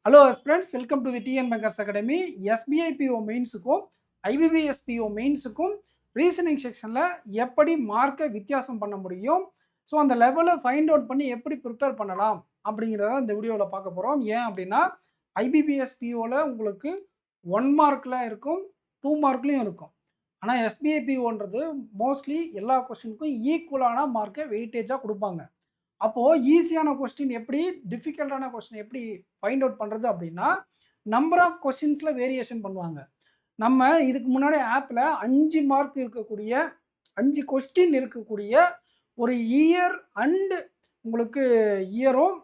Hello friends, welcome to the TN bankers academy. SBI PO மெயின்ஸுக்கும் IBPS PO மெயின்ஸுக்கும் reasoning செக்ஷனில் எப்படி மார்க்கை வித்தியாசம் பண்ண முடியும், ஸோ அந்த லெவலை ஃபைண்ட் அவுட் பண்ணி எப்படி ப்ரிப்பேர் பண்ணலாம் அப்படிங்கிறத இந்த வீடியோவில் பார்க்க போகிறோம். ஏன் அப்படின்னா ஐபிபிஎஸ் பிஓவில் உங்களுக்கு 1 மார்க்கில் இருக்கும், 2 மார்க்லேயும் இருக்கும். ஆனால் எஸ்பிஐ பிஓன்றது மோஸ்ட்லி எல்லா கொஸ்டினுக்கும் ஈக்குவலான மார்க்கை வெயிட்டேஜாக கொடுப்பாங்க. அப்போது ஈஸியான கொஸ்டின் எப்படி, டிஃபிகல்ட்டான கொஸ்டின் எப்படி ஃபைண்ட் அவுட் பண்ணுறது அப்படின்னா, நம்பர் ஆஃப் கொஸ்டின்ஸில் வேரியேஷன் பண்ணுவாங்க. நம்ம இதுக்கு முன்னாடி ஆப்பில் 5 மார்க் இருக்கக்கூடிய 5 கொஸ்டின் இருக்கக்கூடிய ஒரு இயர் அண்டு உங்களுக்கு இயரும்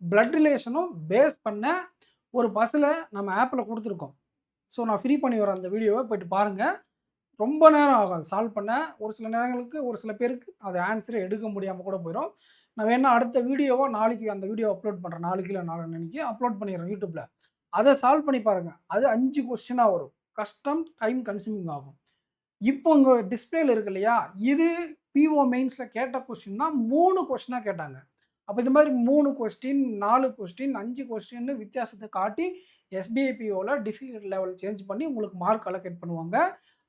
பிளட் ரிலேஷனும் பேஸ் பண்ண ஒரு பஸ்ஸில் நம்ம ஆப்பில் கொடுத்துருக்கோம். ஸோ நான் ஃப்ரீ பண்ணி வரேன், அந்த வீடியோவை போய்ட்டு பாருங்கள். ரொம்ப நேரம் ஆகும் அது சால்வ் பண்ண. ஒரு சில நேரங்களுக்கு ஒரு சில பேருக்கு அது ஆன்சரை எடுக்க முடியாமல் கூட போயிடும். நான் வேணா அடுத்த வீடியோவை நாளைக்கு அந்த வீடியோ அப்லோட் பண்ணுறேன். நாளைக்கு இல்லை நாளைக்கு அப்லோட் பண்ணிடுறேன் யூடியூப்பில். அதை சால்வ் பண்ணி பாருங்கள். அது 5 கொஸ்டினாக வரும். கஷ்டம், டைம் கன்சூமிங் ஆகும். இப்போ உங்கள் டிஸ்பிளேல இருக்கு இல்லையா, இது பிஓ மெயின்ஸில் கேட்ட கொஸ்டின் தான் 3 கொஸ்டினாக கேட்டாங்க. அப்போ இது மாதிரி 3 கொஸ்டின், 4 கொஸ்டின், 5 கொஸ்டின்னு வித்தியாசத்தை காட்டி எஸ்பிஐ பிஓவில் டிஃபிகல்ட் லெவல் சேஞ்ச் பண்ணி உங்களுக்கு மார்க் அலோகேட் பண்ணுவாங்க.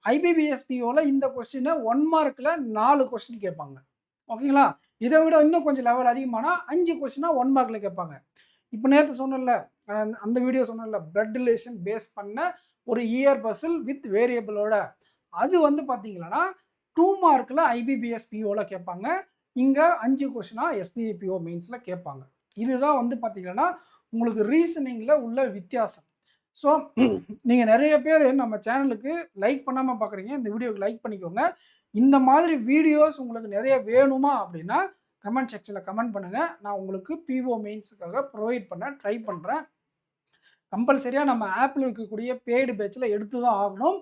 ஐபிபிஎஸ் பிஓவில் இந்த கொஸ்டினை 1 மார்க்கில் 4 கொஸ்டின் கேட்பாங்க. ஓகேங்களா? இதை விட இன்னும் கொஞ்சம் லெவல் அதிகமானால் 5 கொஸ்டினா 1 மார்க்கில் கேட்பாங்க. இப்போ நேற்று சொன்னல, அந்த வீடியோ சொன்னல, பிளட் ரிலேஷன் பேஸ் பண்ண ஒரு இயர் பசில் வித் வேரியபிளோட, அது வந்து பார்த்தீங்கன்னா 2 மார்க்கில் ஐபிபிஎஸ் பிஓவில் கேட்பாங்க. இங்கே 5 கொஸ்டினா எஸ்பிஐ பிஓ மெயின்ஸில் கேட்பாங்க. இதுதான் வந்து பார்த்தீங்கன்னா உங்களுக்கு ரீசனிங்கில் உள்ள வித்தியாசம். ஸோ நீங்கள் நிறைய பேர் நம்ம சேனலுக்கு லைக் பண்ணாமல் பார்க்குறீங்க. இந்த வீடியோக்கு லைக் பண்ணிக்கோங்க. இந்த மாதிரி வீடியோஸ் உங்களுக்கு நிறைய வேணுமா அப்படின்னா கமெண்ட் செக்ஷனில் கமெண்ட் பண்ணுங்கள். நான் உங்களுக்கு பிஓ மெயின்ஸுக்காக ப்ரொவைட் பண்ண ட்ரை பண்ணுறேன். கம்பல்சரியாக நம்ம ஆப்பில் இருக்கக்கூடிய பெய்டு பேட்சில் எடுத்து தான் ஆகணும்.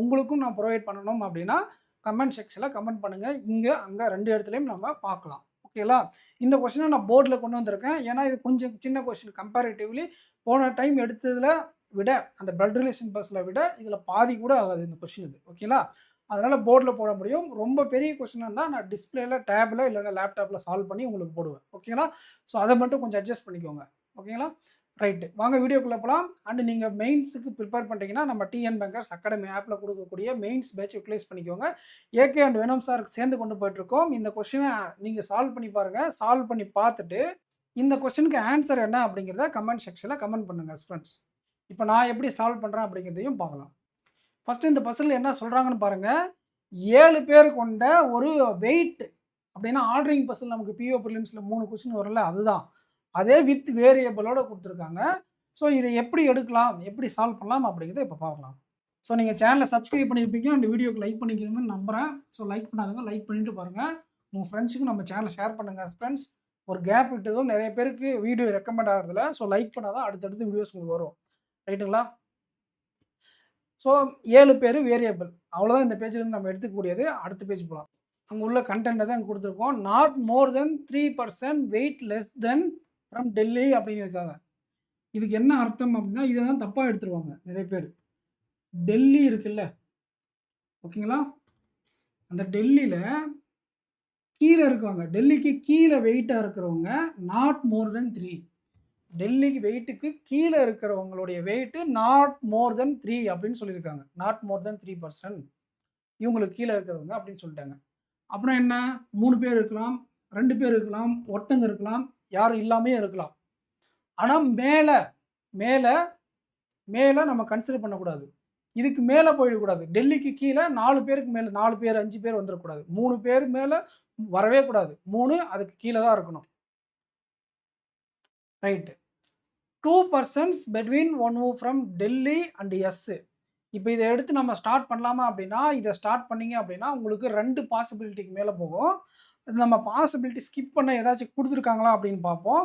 உங்களுக்கும் நான் ப்ரொவைட் பண்ணணும் அப்படின்னா கமெண்ட் செக்ஷனில் கமெண்ட் பண்ணுங்கள். இங்கே அங்கே 2 இடத்துலையும் நம்ம பார்க்கலாம். ஓகேங்களா? இந்த கொஸ்டினை நான் போர்டில் கொண்டு வந்திருக்கேன். ஏன்னா இது கொஞ்சம் சின்ன கொஸ்டின் கம்பேரிட்டிவ்லி. போன டைம் எடுத்ததில் விட, அந்த பிளட் ரிலேஷன் பஸ்ஸில் விட இதில் பாதி கூட ஆகாது இந்த கொஸ்டின் இது. ஓகேங்களா? அதனால் போர்டில் போட முடியும். ரொம்ப பெரிய கொஸ்டினாக இருந்தால் நான் டிஸ்பிளேல, டேபில் இல்லைன்னா லேப்டாப்பில் சால்வ் பண்ணி உங்களுக்கு போடுவேன். ஓகேங்களா? ஸோ அதை மட்டும் கொஞ்சம் அட்ஜஸ்ட் பண்ணிக்கோங்க. ஓகேங்களா? ரைட்டு, வாங்க வீடியோக்குள்ளே போகலாம். அண்டு நீங்கள் மெயின்ஸுக்கு ப்ரிப்பேர் பண்ணுறீங்கன்னா நம்ம டிஎன் பேங்கர்ஸ் அகாடமி ஆப்பில் கொடுக்கக்கூடிய மெயின்ஸ் பேட்ச் யூட்டிலைஸ் பண்ணிக்கோங்க. ஏகே அண்ட் வெனம் சார் சேர்ந்து கொண்டு போயிட்டுருக்கோம். இந்த கொஸ்டினை நீங்கள் சால்வ் பண்ணி பாருங்கள். சால்வ் பண்ணி பார்த்துட்டு இந்த கொஸ்டினுக்கு ஆன்சர் என்ன அப்படிங்கிறத கமெண்ட் செக்ஷனில் கமெண்ட் பண்ணுங்கள் ஃப்ரெண்ட்ஸ். இப்போ நான் எப்படி சால்வ் பண்ணுறேன் அப்படிங்கிறதையும் பார்க்கலாம். ஃபஸ்ட்டு இந்த பஸ்ஸில் என்ன சொல்கிறாங்கன்னு பாருங்கள். 7 பேர் கொண்ட ஒரு வெயிட் அப்படின்னா ஆர்டரிங் பஸ்ஸில் நமக்கு பிஓ ப்ரிலிம்ஸில் 3 கொஸ்டின் வரல, அதுதான். அதே வித் வேரியபிளோட கொடுத்துருக்காங்க. ஸோ இதை எப்படி எடுக்கலாம், எப்படி சால்வ் பண்ணலாம் அப்படிங்கிறத இப்போ பார்க்கலாம். ஸோ நீங்கள் சேனலை சப்ஸ்கிரைப் பண்ணியிருப்பீங்க, அந்த வீடியோக்கு லைக் பண்ணிக்கிறீங்கன்னு நம்புகிறேன். ஸோ லைக் பண்ணாதவங்க லைக் பண்ணிட்டு பாருங்கள். உங்கள் ஃப்ரெண்ட்ஸுக்கும் நம்ம சேனலை ஷேர் பண்ணுங்கள் ஃப்ரெண்ட்ஸ். ஒரு கேப் விட்டதும் நிறைய பேருக்கு வீடியோ ரெக்கமெண்ட் ஆகிறதுல. ஸோ லைக் பண்ணாதான் அடுத்தடுத்து வீடியோஸ் உங்களுக்கு வரும். ரைட்டுங்களா? ஸோ 7 பேர் வேரியபிள், அவ்வளோதான் இந்த பேஜில் நம்ம எடுத்துக்கூடியது. அடுத்த பேஜ் போகலாம். அங்கே உள்ள கண்டென்ட்டை தான் அங்கே கொடுத்துருக்கோம். Not more then 3% wait less than from Delhi அப்படின்னு இருக்காங்க. இதுக்கு என்ன அர்த்தம் அப்படின்னா இதை தான் தப்பாக எடுத்துருவாங்க நிறைய பேர். டெல்லி இருக்குல்ல, ஓகேங்களா? அந்த டெல்லியில் கீழே இருக்காங்க, டெல்லிக்கு கீழே வெயிட்டாக இருக்கிறவங்க நாட் மோர் தென் 3. டெல்லிக்கு வெயிட்டுக்கு கீழே இருக்கிறவங்களுடைய வெயிட்டு நாட் மோர் தென் 3 அப்படின்னு சொல்லியிருக்காங்க. நாட் மோர் தென் 3% இவங்களுக்கு கீழே இருக்கிறவங்க அப்படின்னு சொல்லிட்டாங்க. அப்புறம் என்ன, 3 பேர் இருக்கலாம், 2 பேர் இருக்கலாம், ஒருத்தங்க இருக்கலாம், யாரும் இல்லாமே இருக்கலாம். ஆனால் மேலே மேலே மேலே நம்ம கன்சிடர் பண்ணக்கூடாது. இதுக்கு மேலே போயிடக்கூடாது. டெல்லிக்கு கீழே 4 பேருக்கு மேலே, 4 பேர் 5 பேர் வந்துடக்கூடாது. 3 பேர் மேலே வரவே கூடாது. 3 அதுக்கு கீழே தான் இருக்கணும். Right. 2% between one move from Delhi and S. இப்போ இதை எடுத்து நம்ம ஸ்டார்ட் பண்ணலாமா அப்படின்னா, இதை ஸ்டார்ட் பண்ணிங்க அப்படின்னா உங்களுக்கு 2 பாசிபிலிட்டிக்கு மேலே போகும். நம்ம பாசிபிலிட்டி ஸ்கிப் பண்ண ஏதாச்சும் கொடுத்துருக்காங்களா அப்படின்னு பார்ப்போம்.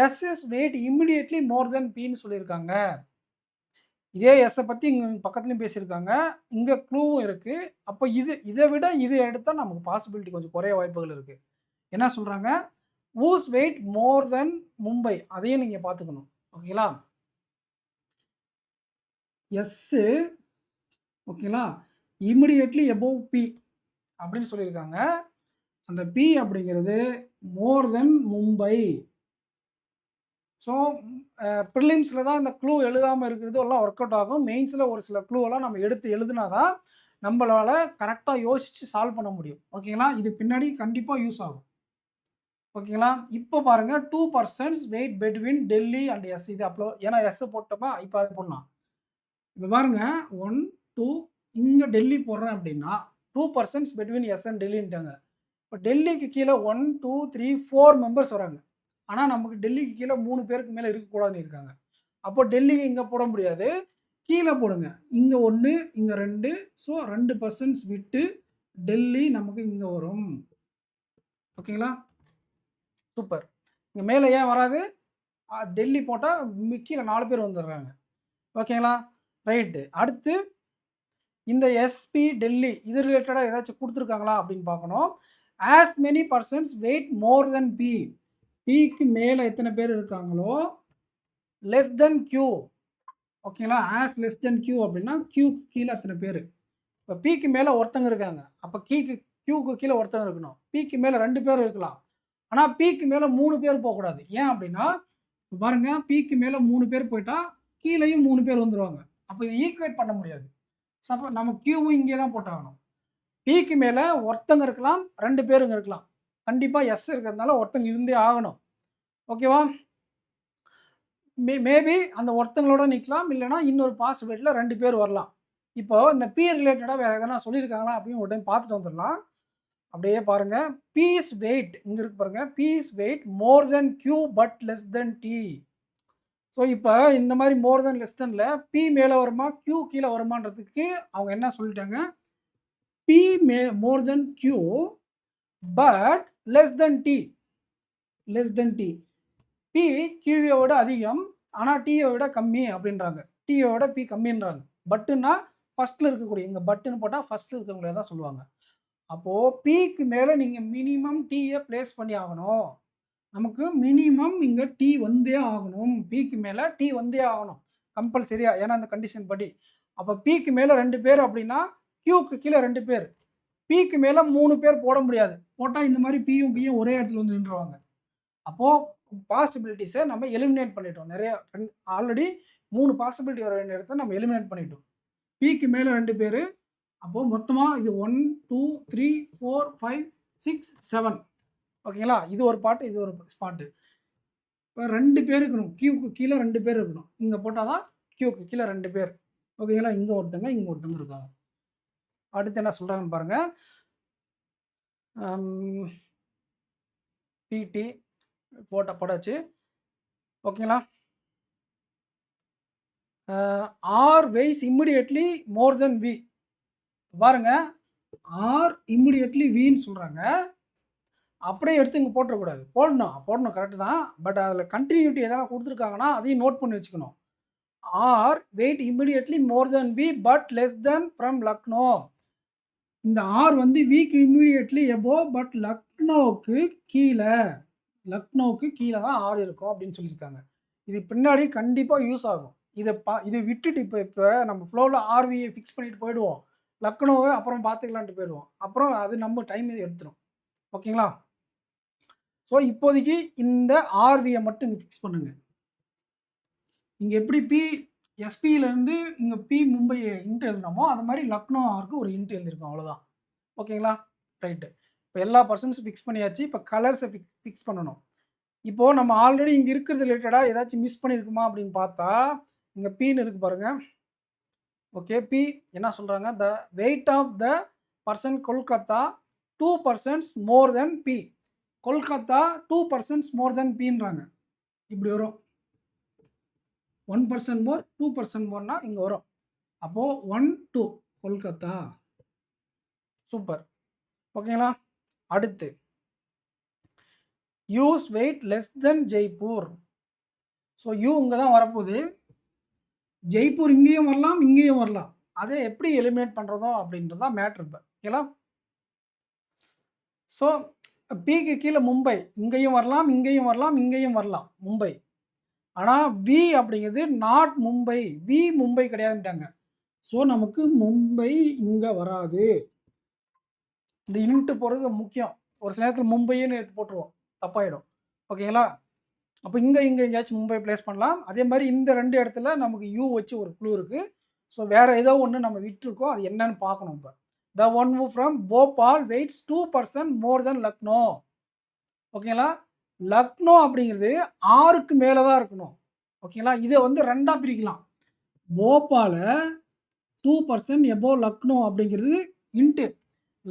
எஸ்எஸ் வெயிட் இமிடியேட்லி மோர் தென் பின்னு சொல்லியிருக்காங்க. இதே எஸ்ஸை பற்றி இங்கே பக்கத்துலையும் பேசியிருக்காங்க. இங்கே க்ளூவும் இருக்குது. அப்போ இதை விட இது எடுத்தால் நமக்கு பாசிபிலிட்டி கொஞ்சம் குறைய வாய்ப்புகள் இருக்குது. என்ன சொல்கிறாங்க, whose weight மோர் தென் மும்பை, அதையும் நீங்கள் பார்த்துக்கணும். ஓகேங்களா? எஸ்ஸு ஓகேங்களா, இமிடியேட்லி எபோவ் பி அப்படின்னு சொல்லியிருக்காங்க. அந்த பி அப்படிங்கிறது மோர் தென் மும்பை. ஸோ ப்ரிலிம்ஸில் தான் இந்த க்ளூ எழுதாமல் இருக்கிறது எல்லாம் ஒர்க் அவுட் ஆகும். மெயின்ஸில் ஒரு சில க்ளூவெல்லாம் நம்ம எடுத்து எழுதுனா தான் நம்மளால கரெக்டாக யோசித்து சால்வ் பண்ண முடியும். ஓகேங்களா? இது பின்னாடி கண்டிப்பாக யூஸ் ஆகும். ஓகேங்களா? இப்போ பாருங்க 2 persons weight between Delhi and S. இது ஏன்னா எஸ் போட்டோமா, இப்போ அது போடலாம். இப்போ பாருங்க 1, 2 இங்கே டெல்லி போடுறேன் அப்படின்னா 2 பர்சன்ஸ் பிட்வீன் எஸ் அண்ட் டெல்லின்ட்டாங்க. இப்போ டெல்லிக்கு கீழே 1, 2, 3, 4 மெம்பர்ஸ் வராங்க. ஆனால் நமக்கு டெல்லிக்கு கீழே 3 பேருக்கு மேலே இருக்கக்கூடாதுன்னு இருக்காங்க. அப்போ டெல்லிக்கு இங்கே போட முடியாது. கீழே போடுங்க. இங்கே 1, இங்கே 2. ஸோ 2 பர்சன்ஸ் விட்டு டெல்லி நமக்கு இங்கே வரும். ஓகேங்களா? சூப்பர். இங்கே மேலே ஏன் வராது? டெல்லி போட்டால் கீழே 4 பேர் வந்துடுறாங்க. ஓகேங்களா? ரைட்டு. அடுத்து இந்த எஸ்பி டெல்லி இது ரிலேட்டடாக ஏதாச்சும் கொடுத்துருக்காங்களா அப்படின்னு பார்க்கணும். As many persons wait more than B. பிக்கு மேலே எத்தனை பேர் இருக்காங்களோ லெஸ் தென் கியூ. ஓகேங்களா? ஆஸ் லெஸ் தென் கியூ அப்படின்னா கியூக்கு கீழே அத்தனை பேர். இப்போ பிக்கு மேலே ஒருத்தங்க இருக்காங்க. அப்போ கியூக்கு கீழே ஒருத்தங்க இருக்கணும். பிக்கு மேலே 2 பேர் இருக்கலாம். ஆனால் பிக்கு மேலே 3 பேர் போகக்கூடாது. ஏன் அப்படின்னா பாருங்க பிக்கு மேலே 3 பேர் போயிட்டா கீழேயும் 3 பேர் வந்துடுவாங்க. அப்போ இது ஈக்குவேட் பண்ண முடியாது. சப்போஸ் நம்ம கியூவும் இங்கே தான் போட்டாகணும். பிக்கு மேலே ஒருத்தங்க இருக்கலாம், 2 பேருங்க இருக்கலாம். கண்டிப்பாக எஸ் இருக்கிறதுனால ஒருத்தங்க இருந்தே ஆகணும். ஓகேவா? மேபி அந்த ஒருத்தங்களோட நிற்கலாம், இல்லைனா இன்னொரு பாசிபிலிட்டியில் 2 பேர் வரலாம். இப்போ இந்த பி ரிலேட்டடாக வேறு எதனா சொல்லியிருக்காங்களா அப்படின்னு ஒரு டைம் பார்த்துட்டு வந்துடலாம். அப்படியே பாருங்க. பீஸ் வெயிட் இங்கே இருக்கு பாருங்க. P's weight more than Q but less than T. So இப்போ இந்த மாதிரி மோர் தென் லெஸ் தென்ல பி மேலே வருமா கியூ கீழே வருமானதுக்கு அவங்க என்ன சொல்லிட்டாங்க? P more than Q but less than T. Less than T. P கியூவை விட அதிகம், ஆனால் டியை விட கம்மி அப்படின்றாங்க. டியை விட பி கம்மின்றாங்க. பட்டுன்னா ஃபர்ஸ்ட்டில் இருக்கக்கூடிய இங்கே பட்டுன்னு போட்டால் ஃபர்ஸ்ட்டில் இருக்கிறவங்களே தான் சொல்லுவாங்க. அப்போது பிக்கு மேலே நீங்கள் மினிமம் டீயை ப்ளேஸ் பண்ணி ஆகணும். நமக்கு மினிமம் இங்கே டி வந்தே ஆகணும். பிக்கு மேலே டி வந்தே ஆகணும் கம்பல்சரியா, ஏன்னா அந்த கண்டிஷன் படி. அப்போ பிக்கு மேலே 2 பேர் அப்படின்னா கியூக்கு கீழே 2 பேர். பிக்கு மேலே 3 பேர் போட முடியாது. போட்டால் இந்த மாதிரி பியும் கியும் ஒரே இடத்துல வந்து நின்றுவாங்க. அப்போது பாசிபிலிட்டிஸை நம்ம எலிமினேட் பண்ணிட்டோம். நிறைய ஆல்ரெடி 3 பாசிபிலிட்டி வர வேண்டிய இடத்த நம்ம எலிமினேட் பண்ணிட்டோம். பிக்கு மேலே 2 பேர். அப்போது மொத்தமாக இது 1, 2, 3, 4, 5, 6, 7. ஓகேங்களா? இது ஒரு பாட்டு, இது ஒரு ஸ்பாட்டு. இப்போ 2 பேர் இருக்கணும். கியூக்கு கீழே 2 பேர் இருக்கணும். இங்கே போட்டால் தான் கியூக்கு கீழே 2 பேர். ஓகேங்களா? இங்கே ஒருத்தங்க, இங்கே ஒருத்தங்க இருக்காங்க. அடுத்து என்ன சொல்கிறாங்கன்னு பாருங்கள். பிடி போட்டாச்சு. ஓகேங்களா? R weighs immediately more than V. பாருங்க ஆர் இம்மிடியட்லி வின்னு சொல்கிறாங்க. அப்படியே எடுத்து இங்கே போட்டுறக்கூடாது. போடணும் கரெக்டு தான். பட் அதில் கண்டினியூட்டி எதனா கொடுத்துருக்காங்கன்னா அதையும் நோட் பண்ணி வச்சுக்கணும். R weight immediately more than V but less than from Lucknow. இந்த ஆர் வந்து விக்கு இம்மிடியட்லி எபோவ் பட் லக்னோவுக்கு கீழே தான் ஆர் இருக்கும் அப்படின்னு சொல்லியிருக்காங்க. இது பின்னாடி கண்டிப்பாக யூஸ் ஆகும். இதை விட்டுட்டு இப்போ நம்ம ஃப்ளோவில் ஆர்வியை ஃபிக்ஸ் பண்ணிட்டு போயிடுவோம். லக்னோவை அப்புறம் பார்த்துக்கலான்ட்டு போயிடுவோம். அப்புறம் அது நம்ம டைம் எடுத்துரும். ஓகேங்களா? ஸோ இப்போதைக்கு இந்த ஆர்வியை மட்டும் இங்கே ஃபிக்ஸ் பண்ணுங்க. இங்கே எப்படி எஸ்பியிலேருந்து இங்கே பி மும்பை இன்ட்டு எழுதினோமோ அது மாதிரி லக்னோ ஆருக்கு ஒரு இன்ட்டு எழுதிருக்கோம். அவ்வளோதான். ஓகேங்களா? ரைட்டு. இப்போ எல்லா பர்சன்ஸும் ஃபிக்ஸ் பண்ணியாச்சு. இப்போ கலர்ஸை ஃபிக்ஸ் பண்ணணும். இப்போது நம்ம ஆல்ரெடி இங்கே இருக்கிறது ரிலேட்டடாக ஏதாச்சும் மிஸ் பண்ணியிருக்குமா அப்படின்னு பார்த்தா இங்கே பின்னு இருக்கு பாருங்கள். ஓகே, பி என்ன சொல்கிறாங்க? The weight of the person Kolkata 2 persons more than P. Kolkata 2 persons more than பின்றாங்க. இப்படி வரும். 1% மோர் 2% மோர்னா இங்கே வரும். அப்போது 1, 2 கொல்கத்தா. சூப்பர். ஓகேங்களா? அடுத்து use wait less than Jaipur. So you இங்கே தான் வரப்போகுது. ஜெய்ப்பூர் இங்கேயும் வரலாம், இங்கேயும் வரலாம். அதை எப்படி எலிமினேட் பண்ணுறதோ அப்படின்றது தான் மேட்ரு இப்போ. ஓகேங்களா? ஸோ பிக்கு கீழே மும்பை இங்கேயும் வரலாம், இங்கேயும் வரலாம், இங்கேயும் வரலாம் மும்பை. ஆனால் வி அப்படிங்கிறது நாட் மும்பை. வி மும்பை கிடையாதுட்டாங்க. ஸோ நமக்கு மும்பை இங்கே வராது. இந்த இன்ட்டு போடுறது முக்கியம். ஒரு சில நேரத்தில் மும்பைன்னு எடுத்து போட்டுருவோம், தப்பாயிடும். ஓகேங்களா? அப்போ இங்கே எங்கேயாச்சும் மும்பை பிளேஸ் பண்ணலாம். அதே மாதிரி இந்த 2 இடத்துல நமக்கு யூ வச்சு ஒரு க்ளூ இருக்குது. ஸோ வேறு ஏதோ ஒன்று நம்ம விட்டுருக்கோம், அது என்னன்னு பார்க்கணும் இப்போ. The one who from Bhopal weights 2% மோர் தென் லக்னோ. ஓகேங்களா, லக்னோ அப்படிங்கிறது 6க்கு மேலே தான் இருக்கணும். ஓகேங்களா, இதை வந்து 2ஆக பிரிக்கலாம். போபால 2% எபோவ் லக்னோ அப்படிங்கிறது இன்ட்டு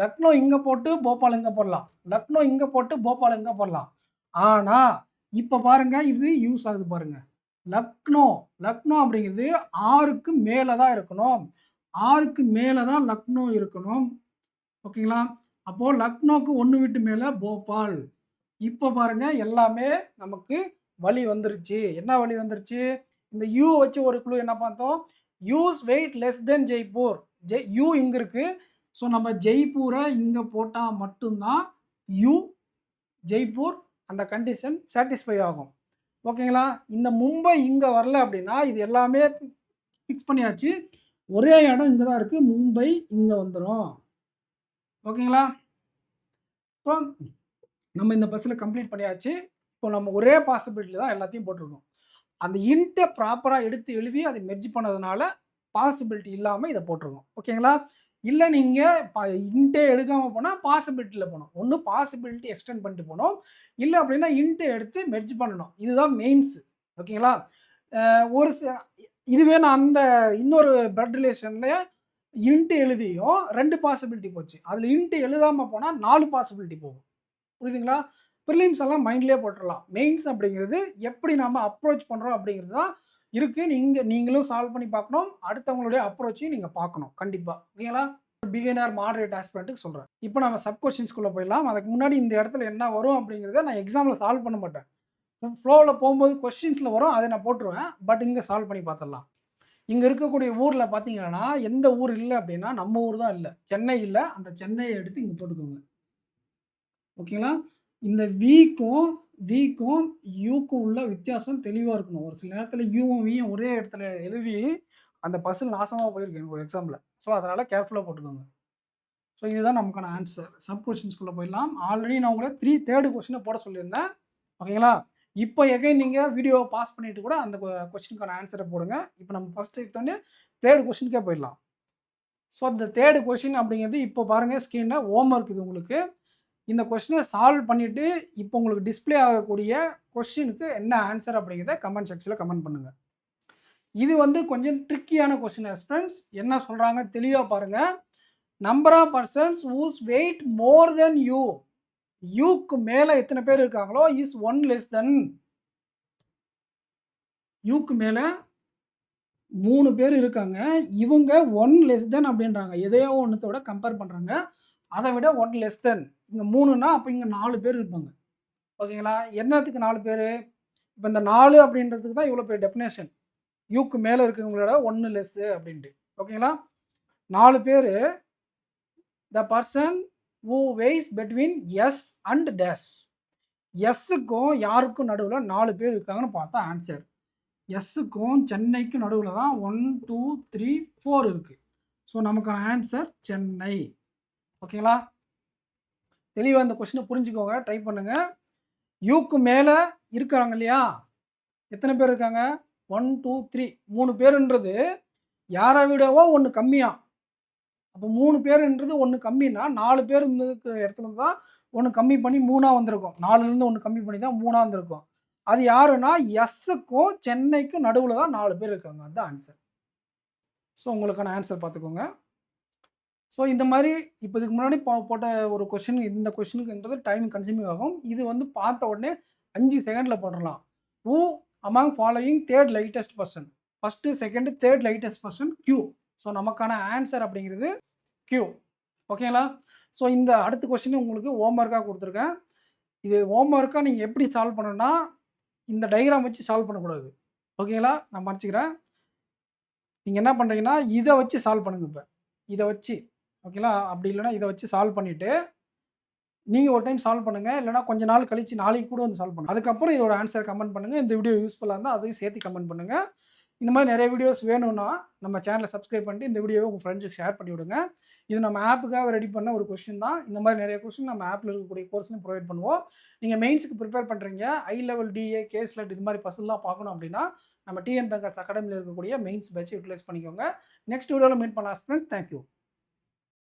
லக்னோ இங்கே போட்டு போபால் இங்கே போடலாம், லக்னோ இங்கே போட்டு போபால் இங்கே போடலாம். ஆனால் இப்போ பாருங்க, இது யூஸ் ஆகுது பாருங்க. லக்னோ அப்படிங்கிறது 6க்கு மேலே தான் இருக்கணும், 6க்கு மேலே தான் லக்னோ இருக்கணும். ஓகேங்களா, அப்போது லக்னோக்கு 1 விட்டு மேலே போபால். இப்போ பாருங்க, எல்லாமே நமக்கு வழி வந்துருச்சு. என்ன வழி வந்துருச்சு? இந்த யூ வச்சு ஒரு க்ளூ என்ன பார்த்தோம்? Use wait less than Jaipur. You இங்கே இருக்குது. ஸோ நம்ம ஜெய்ப்பூரை இங்கே போட்டால் மட்டும்தான் யூ ஜெய்ப்பூர் அந்த கண்டிஷன் சாட்டிஸ்ஃபை ஆகும். ஓகேங்களா, இந்த மும்பை இங்கே வரல அப்படின்னா இது எல்லாமே ஃபிக்ஸ் பண்ணியாச்சு. ஒரே இடம் இங்கே தான் இருக்குது, மும்பை இங்கே வந்துடும். ஓகேங்களா, ஸோ நம்ம இந்த பஸ்ஸில் கம்ப்ளீட் பண்ணியாச்சு. இப்போ நம்ம ஒரே பாசிபிலிட்டி தான் எல்லாத்தையும் போட்டிருக்கோம். அந்த இன்ட்டை ப்ராப்பராக எடுத்து எழுதி அதை மெர்ஜ் பண்ணதுனால பாசிபிலிட்டி இல்லாமல் இதை போட்டிருக்கோம். ஓகேங்களா, இல்லை நீங்கள் இன்ட்டே எடுக்காமல் போனால் பாசிபிலிட்டியில் போகணும். ஒன்று பாசிபிலிட்டி எக்ஸ்டெண்ட் பண்ணிட்டு போகணும், இல்லை அப்படின்னா இன்ட்டை எடுத்து மெர்ஜ் பண்ணணும். இதுதான் மெயின்ஸு. ஓகேங்களா, ஒரு இதுவே நான் அந்த இன்னொரு பிளட் ரிலேஷனில் இன்ட்டு எழுதியும் 2 பாசிபிலிட்டி போச்சு. அதில் இன்ட்டு எழுதாமல் போனால் 4 பாசிபிலிட்டி போகும். புரியுதுங்களா? ப்ரிலிம்ஸ் எல்லாம் மைண்ட்லேயே போட்டுடலாம். மெயின்ஸ் அப்படிங்கிறது எப்படி நம்ம அப்ரோச் பண்ணுறோம் அப்படிங்கிறது தான் இருக்குது. நீங்களும் சால்வ் பண்ணி பார்க்கணும், அடுத்தவங்களுடைய அப்ரோச்சையும் நீங்கள் பார்க்கணும் கண்டிப்பாக. ஓகேங்களா, பிகினர் மாடரேட் ஆஸ்பிரண்ட்டுக்கு சொல்கிறேன். இப்போ நம்ம சப் கொஸ்டின்ஸ்குள்ளே போயிடலாம். அதுக்கு முன்னாடி இந்த இடத்துல என்ன வரும் அப்படிங்கிறத நான் எக்ஸாமில் சால்வ் பண்ண மாட்டேன். ஃப்ளோவில் போகும்போது கொஸ்டின்ஸில் வரும், அதை நான் போட்டுருவேன். பட் இங்கே சால்வ் பண்ணி பார்த்துடலாம். இங்கே இருக்கக்கூடிய ஊரில் பார்த்தீங்கன்னா எந்த ஊர் இல்லை அப்படின்னா நம்ம ஊர் தான் இல்லை, சென்னை இல்லை. அந்த சென்னையை எடுத்து இங்கே போட்டுக்கோங்க. ஓகேங்களா, இந்த வீக்கும் யூக்கும் உள்ள வித்தியாசம் தெளிவாக இருக்கணும். ஒரு சில நேரத்தில் யூவும் வியும் ஒரே இடத்துல எழுதி அந்த பஸ்ஸில் நாசமாக போயிருக்கு ஒரு எக்ஸாமில். ஸோ அதனால் கேர்ஃபுல்லாக போட்டுக்கோங்க. ஸோ இதுதான் நமக்கான ஆன்சர். சப் கொஸ்டின்ஸ்குள்ளே போயிடலாம். ஆல்ரெடி நான் உங்களை 3 கொஸ்டினை போட சொல்லியிருந்தேன். ஓகேங்களா, இப்போ எகைன் நீங்கள் வீடியோவை பாஸ் பண்ணிவிட்டு கூட அந்த கொஸ்டினுக்கான ஆன்சரை போடுங்க. இப்போ நம்ம ஃபஸ்ட்டு எடுத்தோடனே 3 கொஸ்டினுக்கே போயிடலாம். ஸோ அந்த 3 கொஸ்டின் அப்படிங்கிறது இப்போ பாருங்கள் ஸ்க்ரீனில் ஹோம் ஒர்க். இது உங்களுக்கு இந்த கொஸ்டினை சால்வ் பண்ணிவிட்டு இப்போ உங்களுக்கு டிஸ்பிளே ஆகக்கூடிய கொஸ்டினுக்கு என்ன ஆன்சர் அப்படிங்கிறத கமெண்ட் செக்ஷனில் கமெண்ட் பண்ணுங்கள். இது வந்து கொஞ்சம் ட்ரிக்கியான கொஸ்டின் ஃப்ரெண்ட்ஸ். என்ன சொல்கிறாங்க தெளிவாக பாருங்கள். Number of persons whose weight more than U. யூக்கு மேலே எத்தனை பேர் இருக்காங்களோ இஸ் 1 லெஸ் தென். யூக்கு மேலே 3 பேர் இருக்காங்க, இவங்க 1 லெஸ் தென் அப்படின்றாங்க. எதையோ ஒன்றத்தோட கம்பேர் பண்ணுறாங்க, அதை விட 1 லெஸ் தென். இங்கே 3னா அப்போ இங்கே 4 பேர் இருப்பாங்க. ஓகேங்களா, என்னத்துக்கு 4 பேர்? இப்போ இந்த 4 அப்படின்றதுக்கு தான் இவ்வளோ பெரிய டெஃபினேஷன். யூக்கு மேலே இருக்கிறவங்களோட 1 லெஸ்ஸு அப்படின்ட்டு. ஓகேங்களா, 4 பேர். The person who weighs between S and dash. எஸ்ஸுக்கும் யாருக்கும் நடுவில் 4 பேர் இருக்காங்கன்னு பார்த்தா ஆன்சர். எஸ்ஸுக்கும் சென்னைக்கும் நடுவில் தான் 1 2 3 4 இருக்குது. ஸோ நமக்கான ஆன்சர் சென்னை. ஓகேங்களா, தெளிவாக இந்த கொஸ்டினை புரிஞ்சுக்கோங்க, ட்ரை பண்ணுங்கள். யூக்கு மேலே இருக்கிறாங்க இல்லையா, எத்தனை பேர் இருக்காங்க? 1 2 3 3 பேருன்றது யாரை விடவோ 1 கம்மியாக. அப்போ 3 பேருன்றது 1 கம்மின்னா 4 பேர் இருந்த இடத்துல தான் 1 கம்மி பண்ணி 3ஆக வந்திருக்கும். 4லேருந்து 1 கம்மி பண்ணி தான் 3ஆக வந்திருக்கும். அது யாருன்னா எஸ்ஸுக்கும் சென்னைக்கும் நடுவில் தான் 4 பேர் இருக்காங்க. அதுதான் ஆன்சர். ஸோ உங்களுக்கான ஆன்சர் பார்த்துக்கோங்க. ஸோ இந்த மாதிரி இப்போ இதுக்கு முன்னாடி போட்ட ஒரு கொஸ்டின், இந்த கொஸ்டினுக்குன்றது டைம் கன்சியூமிங் ஆகும். இது வந்து பார்த்த உடனே 5 செகண்டில் போட்டுடலாம். Who among following 3rd lightest person. First second 3rd lightest person Q. So நமக்கான ஆன்சர் அப்படிங்கிறது கியூ. ஓகேங்களா, ஸோ இந்த அடுத்த கொஸ்டின் உங்களுக்கு ஹோம் ஒர்க்காக கொடுத்துருக்கேன். இது ஹோம் ஒர்க்காக நீங்கள் எப்படி சால்வ் பண்ணணும்னா இந்த டயக்ராம் வச்சு சால்வ் பண்ணக்கூடாது. ஓகேங்களா, நான் மறைச்சிக்கிறேன். நீங்கள் என்ன பண்ணுறீங்கன்னா இதை வச்சு சால்வ் பண்ணுங்க. இப்போ இதை வச்சு, ஓகேங்களா, அப்படி இல்லைனா இதை வச்சு சால்வ் பண்ணிவிட்டு நீங்கள் ஒரு டைம் சால்வ் பண்ணுங்கள், இல்லைனா கொஞ்சம் நாள் கழித்து நாளைக்கு கூட வந்து சால்வ் பண்ணுங்கள். அதுக்கப்புறம் இதோட ஆன்சர் கமெண்ட் பண்ணுங்கள். இந்த வீடியோ யூஸ்ஃபுல்லாக இருந்தால் அதையும் சேர்த்து கமெண்ட் பண்ணுங்கள். இந்த மாதிரி நிறைய வீடியோஸ் வேணும்னா நம்ம சேனலை சப்ஸ்கிரைப் பண்ணிட்டு இந்த வீடியோவை உங்கள் ஃப்ரெண்ட்ஸுக்கு ஷேர் பண்ணி விடுங்க. இது நம்ம ஆப்புக்காக ரெடி பண்ண ஒரு கொஸ்டின் தான். இந்த மாதிரி நிறைய கொஸ்டின் நம்ம ஆப்பில் இருக்கக்கூடிய கோர்ஸ்லையும் ப்ரொவைட் பண்ணுவோம். நீங்கள் மெயின்ஸுக்கு ப்ரிப்பேர் பண்ணுறீங்க, ஐ லெவல் டிஏ, கேஸ்லெட் இது மாதிரி பசல்லாம் பார்க்கணும் அப்படின்னா நம்ம டிஎன் பேங்கர்ஸ் அகாடமியில் இருக்கக்கூடிய மெயின்ஸ் பேட்சை யூட்டிலைஸ் பண்ணிக்கோங்க. நெக்ஸ்ட் வீடியோவில் மீட் பண்ணலாம் ஃப்ரெண்ட்ஸ். தேங்க்யூ.